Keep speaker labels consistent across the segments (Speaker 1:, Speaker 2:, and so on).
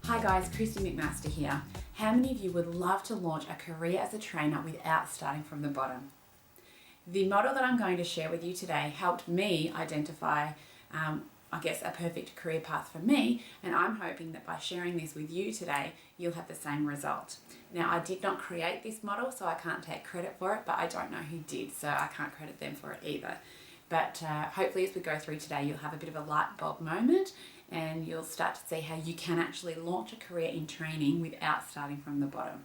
Speaker 1: Hi guys, Christy McMaster here. How many of you would love to launch a career as a trainer without starting from the bottom? The model that I'm going to share with you today helped me identify, a perfect career path for me, and I'm hoping that by sharing this with you today, you'll have the same result. Now, I did not create this model, so I can't take credit for it, but I don't know who did, so I can't credit them for it either. But hopefully as we go through today, you'll have a bit of a light bulb moment and you'll start to see how you can actually launch a career in training without starting from the bottom.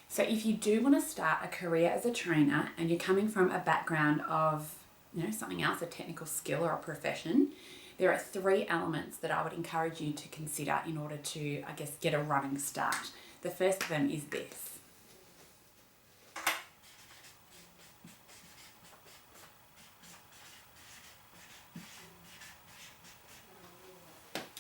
Speaker 1: So if you do want to start a career as a trainer and you're coming from a background of something else, a technical skill or a profession, there are 3 elements that I would encourage you to consider in order to, get a running start. The first of them is this.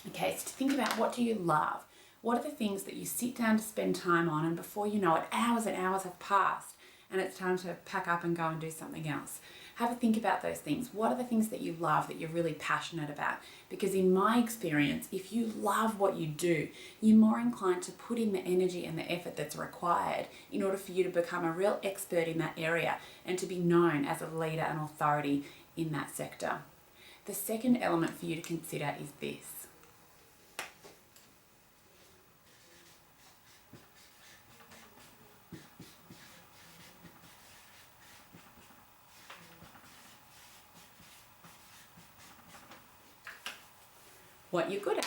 Speaker 1: Okay, so to think about, what do you love? What are the things that you sit down to spend time on, and before you know it, hours and hours have passed and it's time to pack up and go and do something else? Have a think about those things. What are the things that you love, that you're really passionate about? Because in my experience, if you love what you do, you're more inclined to put in the energy and the effort that's required in order for you to become a real expert in that area and to be known as a leader and authority in that sector. The second element for you to consider is this. What you're good at.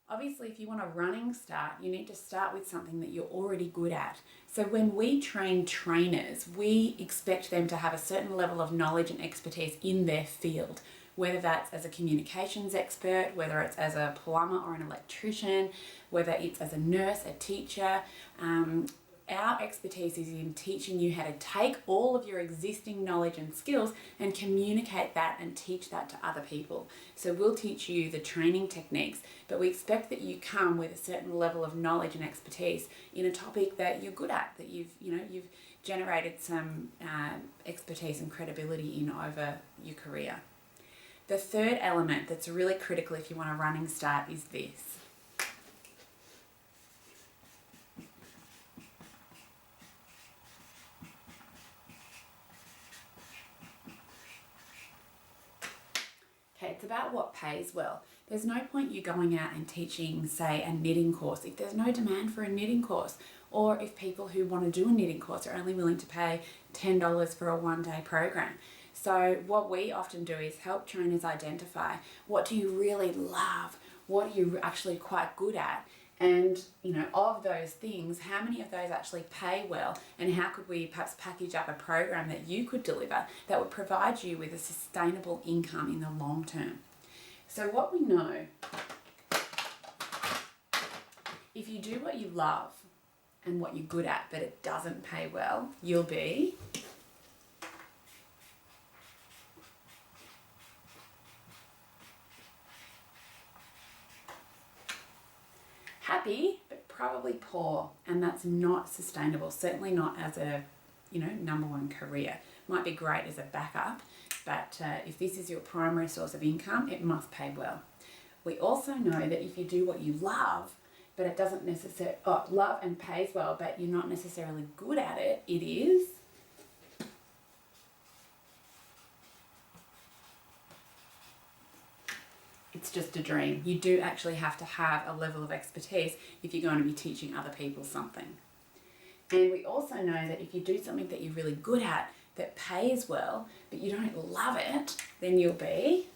Speaker 1: Obviously, if you want a running start, you need to start with something that you're already good at. So when we train trainers, we expect them to have a certain level of knowledge and expertise in their field, whether that's as a communications expert, whether it's as a plumber or an electrician, whether it's as a nurse, a teacher. Our expertise is in teaching you how to take all of your existing knowledge and skills and communicate that and teach that to other people. So we'll teach you the training techniques, but we expect that you come with a certain level of knowledge and expertise in a topic that you're good at, that you've generated some expertise and credibility in over your career. The third element that's really critical if you want a running start is this. Okay, it's about what pays well. There's no point you going out and teaching, say, a knitting course if there's no demand for a knitting course, or if people who want to do a knitting course are only willing to pay $10 for a one-day program. So what we often do is help trainers identify, what do you really love? What are you actually quite good at? And, of those things, how many of those actually pay well, and how could we perhaps package up a program that you could deliver that would provide you with a sustainable income in the long term? So what we know, if you do what you love and what you're good at, but it doesn't pay well, you'll be happy, but probably poor, and that's not sustainable. Certainly not as a, number one career. Might be great as a backup, but if this is your primary source of income, it must pay well. We also know that if you do what you love, but it doesn't necessarily love and pays well, but you're not necessarily good at it, it is it's just a dream. You do actually have to have a level of expertise if you're going to be teaching other people something. And we also know that if you do something that you're really good at that pays well, but you don't love it, then you'll be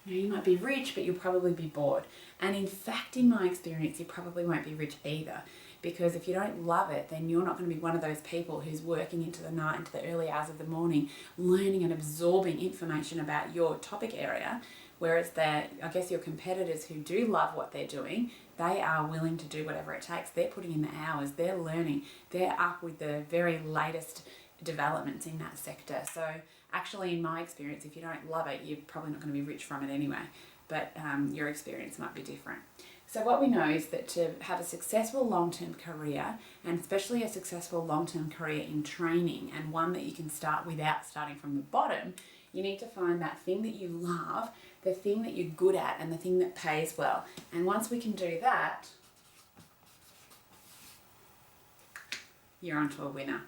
Speaker 1: you might be rich, but you'll probably be bored. And in fact, in my experience, you probably won't be rich either, because if you don't love it, then you're not going to be one of those people who's working into the night, into the early hours of the morning, learning and absorbing information about your topic area, Whereas I guess your competitors who do love what they're doing, they are willing to do whatever it takes. They're putting in the hours, they're learning, they're up with the very latest developments in that sector. So actually, in my experience, if you don't love it, you're probably not going to be rich from it anyway, but your experience might be different. So what we know is that to have a successful long-term career, and especially a successful long-term career in training, and one that you can start without starting from the bottom, you need to find that thing that you love, the thing that you're good at, and the thing that pays well. And once we can do that, you're onto a winner.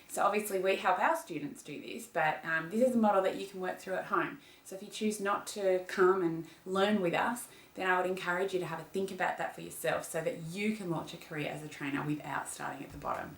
Speaker 1: So obviously we help our students do this, but this is a model that you can work through at home. So if you choose not to come and learn with us, then I would encourage you to have a think about that for yourself so that you can launch a career as a trainer without starting at the bottom.